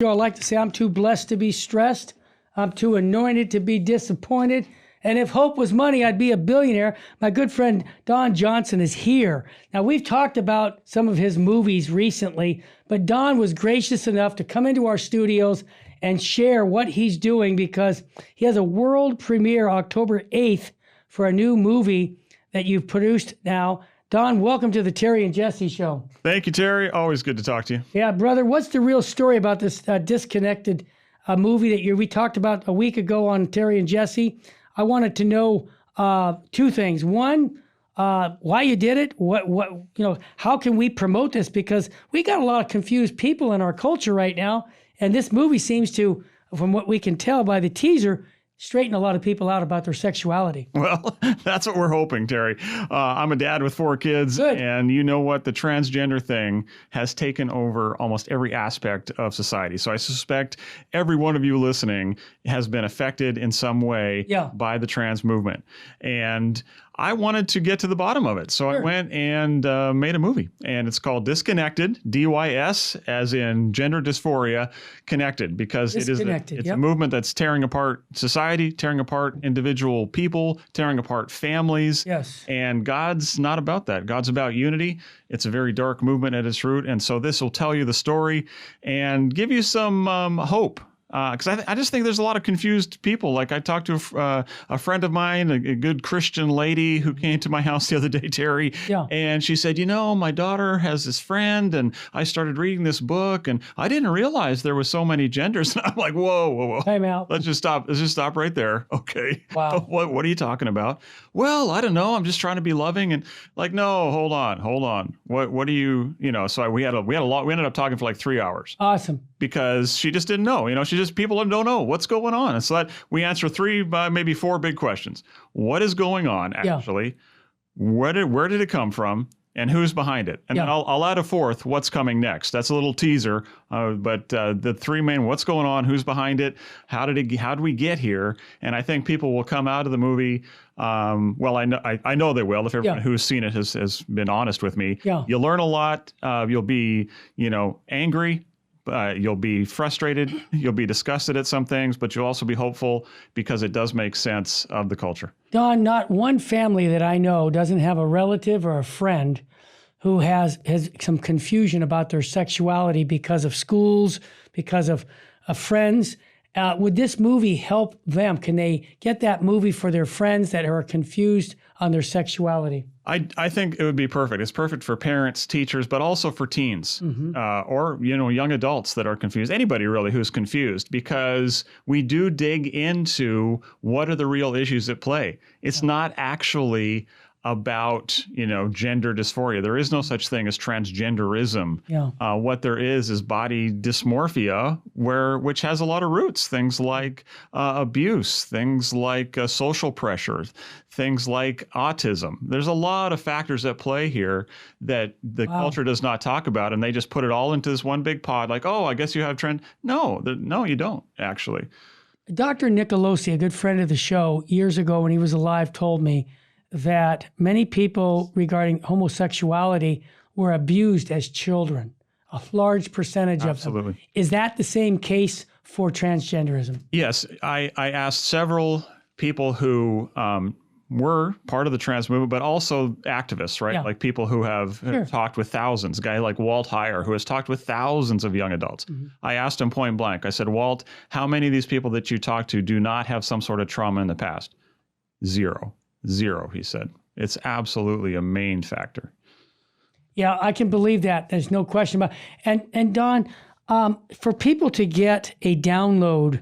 I like to say I'm too blessed to be stressed. I'm too anointed to be disappointed. And if hope was money, I'd be a billionaire. My good friend Don Johnson is here. Now, we've talked about some of his movies recently, but Don was gracious enough to come into our studios and share what he's doing because he has a world premiere October 8th for a new movie that you've produced now. Don, welcome to the Terry and Jesse Show. Thank you, Terry. Always good to talk to you. Yeah, brother, what's the real story about this Disconnected movie that we talked about a week ago on Terry and Jesse? I wanted to know two things. One, why you did it. How can we promote this? Because we got a lot of confused people in our culture right now, and this movie seems to, from what we can tell by the teaser, straighten a lot of people out about their sexuality. Well, that's what we're hoping, Terry. I'm a dad with 4 kids, Good. And you know what? The transgender thing has taken over almost every aspect of society. So I suspect every one of you listening has been affected in some way by the trans movement. And I wanted to get to the bottom of it. So I went and made a movie, and it's called Dysconnected, D-Y-S, as in gender dysphoria, connected, because it's a movement that's tearing apart society, tearing apart individual people, tearing apart families. Yes. And God's not about that. God's about unity. It's a very dark movement at its root. And so this will tell you the story and give you some hope. Because I just think there's a lot of confused people. Like I talked to a friend of mine, a good Christian lady who came to my house the other day, Terry, and she said, my daughter has this friend, and I started reading this book, and I didn't realize there were so many genders. And I'm like, whoa. Time out. Let's just stop right there. Okay. Wow. What are you talking about? Well, I don't know. I'm just trying to be loving. And like, no, hold on. What do you, so we had a lot. We ended up talking for like 3 hours. Awesome. Because she just didn't know, people don't know what's going on. And so that we answer 3, maybe 4 big questions. What is going on actually? Where did it come from? And who's behind it? And then I'll add a 4th, what's coming next. That's a little teaser. But the 3 main, what's going on? Who's behind it? How did we get here? And I think people will come out of the movie. Well, I know they will if everyone who's seen it has been honest with me. You'll learn a lot. You'll be, angry. You'll be frustrated, you'll be disgusted at some things, but you'll also be hopeful because it does make sense of the culture. Don, not one family that I know doesn't have a relative or a friend who has some confusion about their sexuality because of schools, because of friends. Would this movie help them? Can they get that movie for their friends that are confused on their sexuality? I think it would be perfect. It's perfect for parents, teachers, but also for teens or, young adults that are confused. Anybody really who's confused, because we do dig into what are the real issues at play. It's not actually about, gender dysphoria. There is no such thing as transgenderism. What there is body dysmorphia, which has a lot of roots. Things like abuse, things like social pressure, things like autism. There's a lot of factors at play here that the culture does not talk about, and they just put it all into this one big pot. Like, oh, I guess you have trend. No, you don't actually. Dr. Nicolosi, a good friend of the show, years ago when he was alive, told me that many people regarding homosexuality were abused as children, a large percentage of them. Is that the same case for transgenderism? Yes. I asked several people who were part of the trans movement, but also activists, right? Like people who have talked with thousands, a guy like Walt Heyer, who has talked with thousands of young adults. I asked him point blank, I said, Walt, how many of these people that you talk to do not have some sort of trauma in the past? Zero, he said. It's absolutely a main factor. Yeah, I can believe that. There's no question about it. And Don, for people to get a download,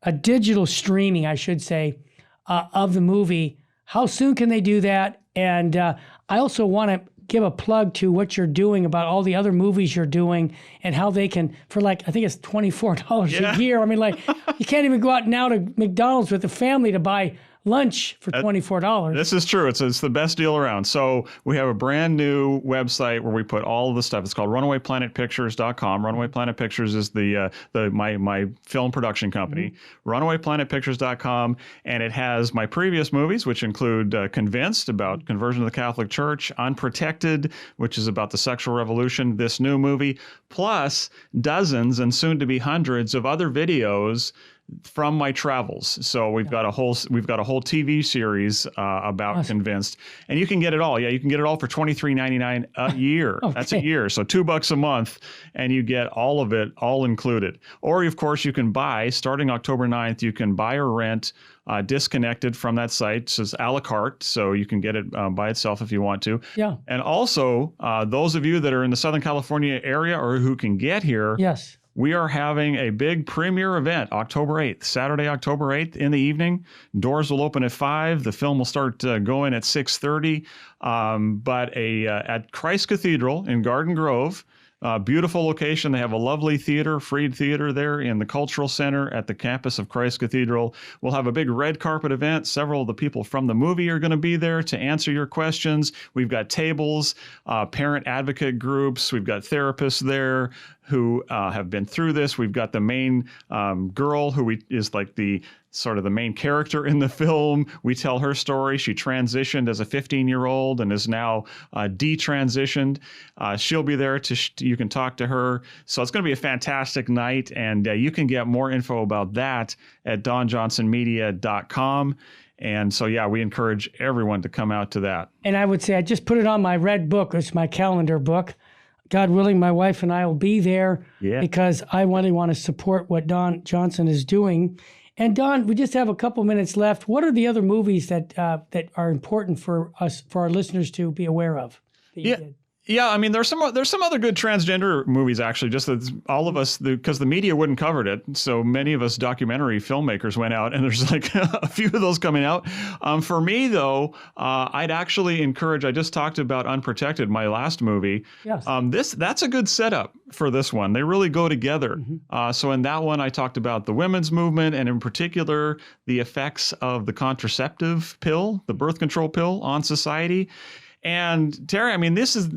a digital streaming, I should say, of the movie, how soon can they do that? And I also want to give a plug to what you're doing about all the other movies you're doing and how they can, for I think it's $24 a year. I mean, you can't even go out now to McDonald's with the family to buy lunch for $24. This is true. It's the best deal around. So we have a brand new website where we put all of the stuff. It's called runawayplanetpictures.com. Runaway Planet Pictures is my film production company. Runawayplanetpictures.com, and it has my previous movies, which include Convinced, about conversion to the Catholic Church, Unprotected, which is about the sexual revolution, this new movie, plus dozens and soon to be hundreds of other videos from my travels. So we've got a whole TV series about Convinced, and you can get it all. Yeah, you can get it all for $23.99 a year. Okay. That's a year, so $2 a month, and you get all of it, all included. Or of course, you can buy starting October 9th. You can buy or rent Dysconnected from that site. So it's a la carte, so you can get it by itself if you want to. Yeah. And also, those of you that are in the Southern California area or who can get here. Yes. We are having a big premiere event October 8th, Saturday, October 8th in the evening. Doors will open at 5. The film will start going at 6:30. But at Christ Cathedral in Garden Grove, beautiful location. They have a lovely theater, Freed Theater there in the Cultural Center at the campus of Christ Cathedral. We'll have a big red carpet event. Several of the people from the movie are going to be there to answer your questions. We've got tables, parent advocate groups. We've got therapists there who have been through this. We've got the main girl who is like the sort of the main character in the film. We tell her story. She transitioned as a 15-year-old and is now detransitioned. She'll be there. You can talk to her. So it's going to be a fantastic night, and you can get more info about that at donjohnsonmedia.com. And so, yeah, we encourage everyone to come out to that. And I would say I just put it on my red book. It's my calendar book. God willing, my wife and I will be there because I really want to support what Don Johnson is doing. And Don, we just have a couple minutes left. What are the other movies that are important for us, for our listeners to be aware of? Yeah, I mean, there's some other good transgender movies, actually, just that all of us, because the media wouldn't cover it. So many of us documentary filmmakers went out, and there's like a few of those coming out. For me, though, I'd actually encourage, I just talked about Unprotected, my last movie. Yes. That's a good setup for this one. They really go together. Mm-hmm. So in that one, I talked about the women's movement, and in particular, the effects of the contraceptive pill, the birth control pill, on society. And Terry, I mean, this is,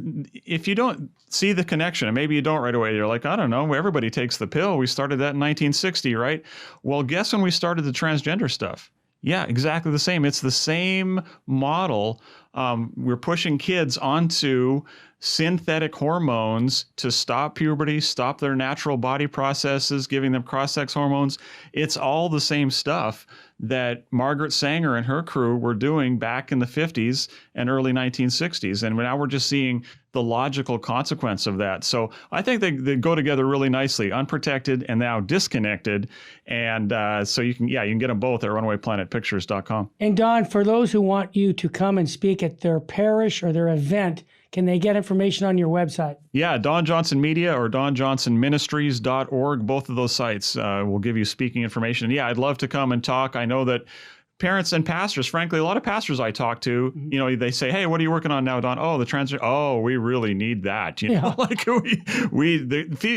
if you don't see the connection, and maybe you don't right away, you're like, I don't know, everybody takes the pill. We started that in 1960, right? Well, guess when we started the transgender stuff? Yeah, exactly the same. It's the same model. We're pushing kids onto synthetic hormones to stop puberty, stop their natural body processes, giving them cross-sex hormones. It's all the same stuff that Margaret Sanger and her crew were doing back in the 50s and early 1960s. And now we're just seeing the logical consequence of that. So I think they go together really nicely, Unprotected and now Dysconnected. And so you can get them both at runawayplanetpictures.com. And Don, for those who want you to come and speak at their parish or their event, can they get information on your website? Yeah, Don Johnson Media or donjohnsonministries.org. Both of those sites will give you speaking information. Yeah, I'd love to come and talk. I know that parents and pastors, frankly, a lot of pastors I talk to, you know, they say, hey, what are you working on now, Don? Oh, the transgender. Oh, we really need that. You know, like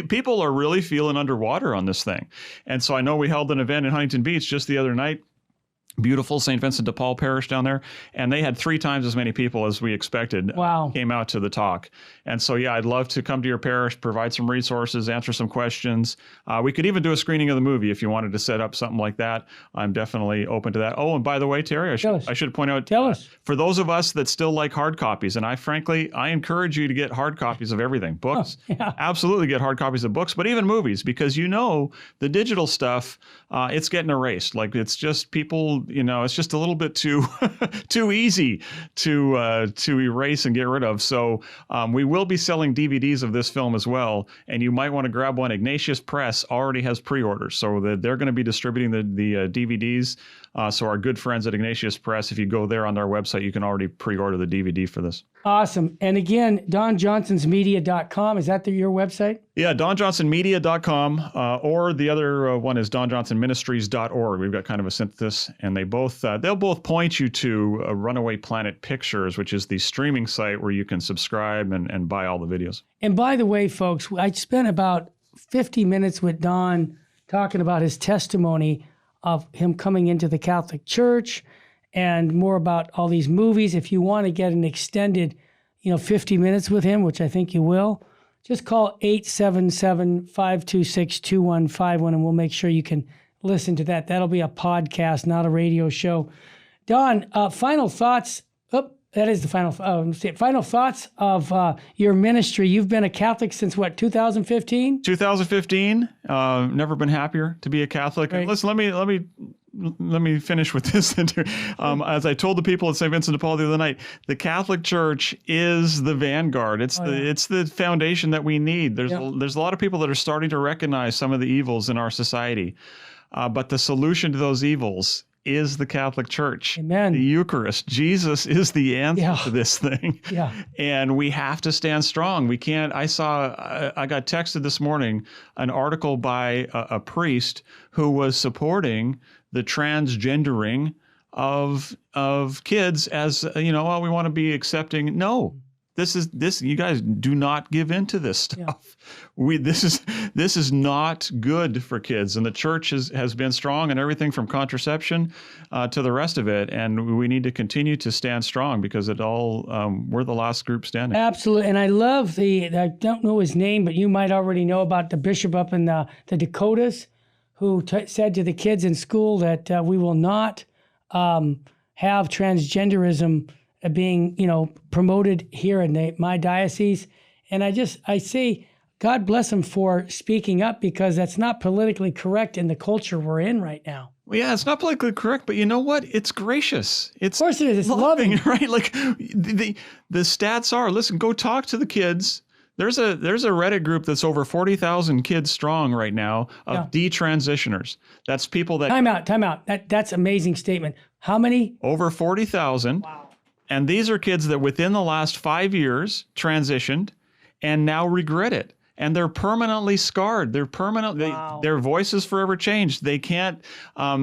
people are really feeling underwater on this thing. And so I know we held an event in Huntington Beach just the other night. Beautiful St. Vincent de Paul Parish down there. And they had 3 times as many people as we expected. Wow. Came out to the talk. And so, yeah, I'd love to come to your parish, provide some resources, answer some questions. We could even do a screening of the movie if you wanted to set up something like that. I'm definitely open to that. Oh, and by the way, Terry, I should point out, for those of us that still like hard copies, and I encourage you to get hard copies of everything. Books, absolutely get hard copies of books, but even movies, because the digital stuff, it's getting erased. Like it's just people, it's just a little bit too easy to erase and get rid of. So we will be selling DVDs of this film as well, and you might want to grab one. Ignatius Press already has pre-orders, so they're going to be distributing the DVDs. So our good friends at Ignatius Press, if you go there on their website, you can already pre-order the DVD for this. Awesome. And again, donjohnsonsmedia.com. Is that your website? Yeah, donjohnsonmedia.com, or the other one is donjohnsonministries.org. We've got kind of a synthesis, and they'll both point you to Runaway Planet Pictures, which is the streaming site where you can subscribe and buy all the videos. And by the way, folks, I spent about 50 minutes with Don talking about his testimony of him coming into the Catholic Church and more about all these movies. If you want to get an extended, 50 minutes with him, which I think you will, just call 877-526-2151, and we'll make sure you can listen to that. That'll be a podcast, not a radio show. Don, final thoughts. That is the final thoughts of your ministry. You've been a Catholic since what, 2015? 2015. Never been happier to be a Catholic. Right. Listen, let me finish with this. As I told the people at St. Vincent de Paul the other night, the Catholic Church is the vanguard. It's the foundation that we need. There's a lot of people that are starting to recognize some of the evils in our society, but the solution to those evils is the Catholic Church. Amen. The Eucharist. Jesus is the answer to this thing. Yeah. And we have to stand strong. We can't. I got texted this morning an article by a priest who was supporting the transgendering of kids as, well, we want to be accepting. No. This you guys do not give in to this stuff. Yeah. This is not good for kids, and the church has been strong in everything from contraception to the rest of it, and we need to continue to stand strong because it all we're the last group standing. Absolutely, and I love I don't know his name, but you might already know about the bishop up in the Dakotas who said to the kids in school that we will not have transgenderism being, promoted here in my diocese. And I say, God bless him for speaking up, because that's not politically correct in the culture we're in right now. Well, yeah, it's not politically correct, but you know what? It's gracious. Of course it is. It's loving. Right? Like the stats are, listen, go talk to the kids. There's a Reddit group that's over 40,000 kids strong right now of detransitioners. That's people that... Time out. That's an amazing statement. How many? Over 40,000. Wow. And these are kids that within the last 5 years transitioned and now regret it. And they're permanently scarred. They're their voice is forever changed. They can't,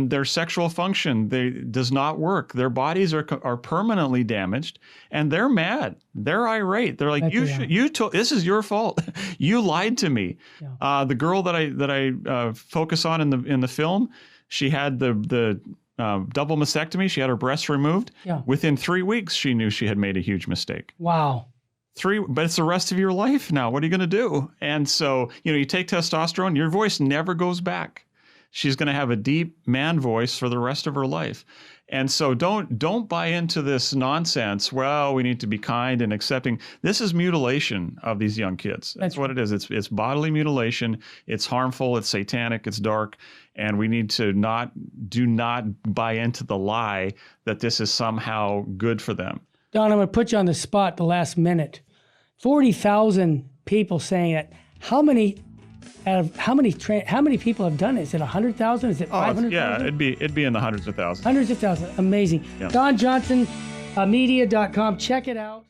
their sexual function does not work. Their bodies are permanently damaged, and they're mad. They're irate. They're like, this is your fault. You lied to me. Yeah. The girl that I focus on in the film, she had the double mastectomy. She had her breasts removed. Yeah. Within 3 weeks, she knew she had made a huge mistake. Wow. But it's the rest of your life now. What are you going to do? And so, you take testosterone, your voice never goes back. She's going to have a deep man voice for the rest of her life. And so don't buy into this nonsense. Well, we need to be kind and accepting. This is mutilation of these young kids. That's what it is. It's bodily mutilation. It's harmful. It's satanic. It's dark. And we need to do not buy into the lie that this is somehow good for them. Don, I'm going to put you on the spot the last minute. 40,000 people saying that. How many people have done it? Is it 100,000? Is it 500,000? Yeah, it'd be in the hundreds of thousands. Hundreds of thousands. Amazing. Yeah. Don Johnson, media.com. Check it out.